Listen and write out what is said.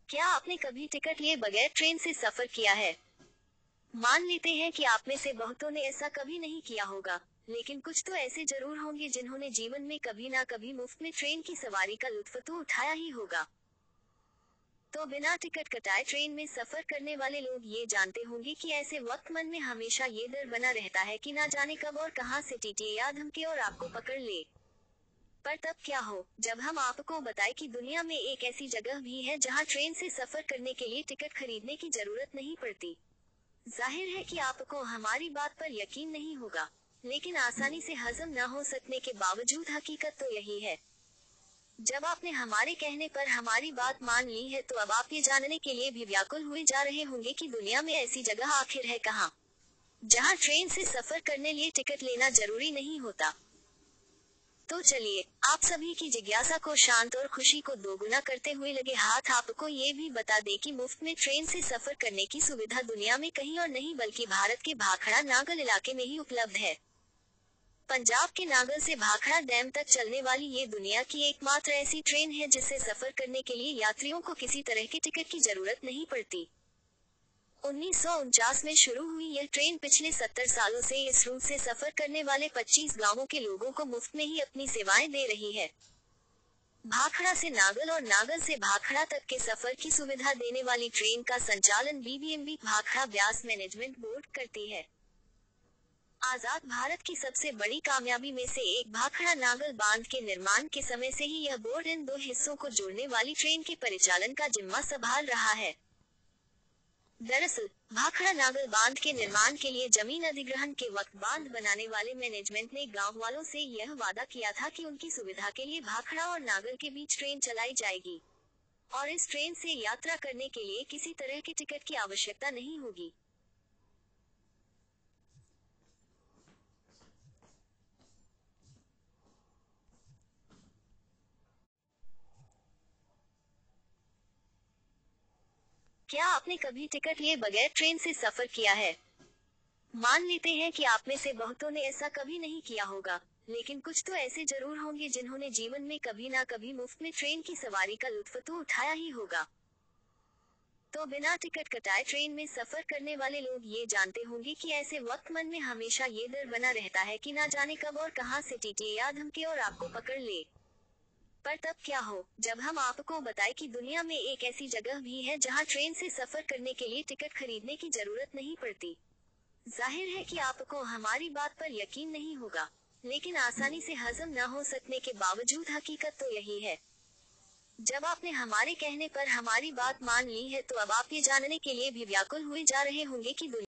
क्या आपने कभी टिकट लिए बगैर ट्रेन से सफर किया है? मान लेते हैं कि आप में से बहुतों ने ऐसा कभी नहीं किया होगा, लेकिन कुछ तो ऐसे जरूर होंगे जिन्होंने जीवन में कभी ना कभी मुफ्त में ट्रेन की सवारी का लुत्फ तो उठाया ही होगा। तो बिना टिकट कटाए ट्रेन में सफर करने वाले लोग ये जानते होंगे कि ऐसे वक्त मन में हमेशा ये डर बना रहता है कि ना जाने कब और कहां से टीटी या धमके और आपको पकड़ ले। पर तब क्या हो जब हम आपको बताएं कि दुनिया में एक ऐसी जगह भी है जहां ट्रेन से सफर करने के लिए टिकट खरीदने की जरूरत नहीं पड़ती। जाहिर है कि आपको हमारी बात पर यकीन नहीं होगा, लेकिन आसानी से हजम न हो सकने के बावजूद हकीकत तो यही है। जब आपने हमारे कहने पर हमारी बात मान ली है तो अब आप ये जानने के लिए भी व्याकुल हुए जा रहे होंगे कि दुनिया में ऐसी जगह आखिर है कहाँ, जहाँ ट्रेन से सफर करने लिए टिकट लेना जरूरी नहीं होता। तो चलिए, आप सभी की जिज्ञासा को शांत और खुशी को दोगुना करते हुए लगे हाथ आपको ये भी बता दे कि मुफ्त में ट्रेन से सफर करने की सुविधा दुनिया में कहीं और नहीं बल्कि भारत के भाखड़ा नागल इलाके में ही उपलब्ध है। पंजाब के नागल से भाखड़ा डैम तक चलने वाली ये दुनिया की एकमात्र ऐसी ट्रेन है जिससे सफर करने के लिए यात्रियों को किसी तरह के टिकट की जरूरत नहीं पड़ती। 1949 में शुरू हुई यह ट्रेन पिछले 70 सालों से इस रूट से सफर करने वाले 25 गांवों के लोगों को मुफ्त में ही अपनी सेवाएं दे रही है। भाखड़ा से नागल और नागल से भाखड़ा तक के सफर की सुविधा देने वाली ट्रेन का संचालन BBMB Bhakra Beas management board करती है। आजाद भारत की सबसे बड़ी कामयाबी में से एक भाखड़ा नागल बांध के निर्माण के समय से ही यह बोर्ड इन दो हिस्सों को जोड़ने वाली ट्रेन के परिचालन का जिम्मा संभाल रहा है। दरअसल भाखड़ा नागल बांध के निर्माण के लिए जमीन अधिग्रहण के वक्त बांध बनाने वाले मैनेजमेंट ने गांव वालों से यह वादा किया था कि उनकी सुविधा के लिए भाखड़ा और नागल के बीच ट्रेन चलाई जाएगी और इस ट्रेन से यात्रा करने के लिए किसी तरह के टिकट की आवश्यकता नहीं होगी। क्या आपने कभी टिकट लिए बगैर ट्रेन से सफर किया है? मान लेते हैं कि आप में से बहुतों ने ऐसा कभी नहीं किया होगा, लेकिन कुछ तो ऐसे जरूर होंगे जिन्होंने जीवन में कभी ना कभी मुफ्त में ट्रेन की सवारी का लुत्फ तो उठाया ही होगा। तो बिना टिकट कटाए ट्रेन में सफर करने वाले लोग ये जानते होंगे कि ऐसे वक्त मन में हमेशा ये डर बना रहता है कि ना जाने कब और कहां से टीटी या धमके और आपको पकड़ ले। पर तब क्या हो जब हम आपको बताएं कि दुनिया में एक ऐसी जगह भी है जहां ट्रेन से सफर करने के लिए टिकट खरीदने की जरूरत नहीं पड़ती। जाहिर है कि आपको हमारी बात पर यकीन नहीं होगा, लेकिन आसानी से हजम न हो सकने के बावजूद हकीकत तो यही है। जब आपने हमारे कहने पर हमारी बात मान ली है तो अब आप ये जानने के लिए भी व्याकुल हुए जा रहे होंगे कि दुनिया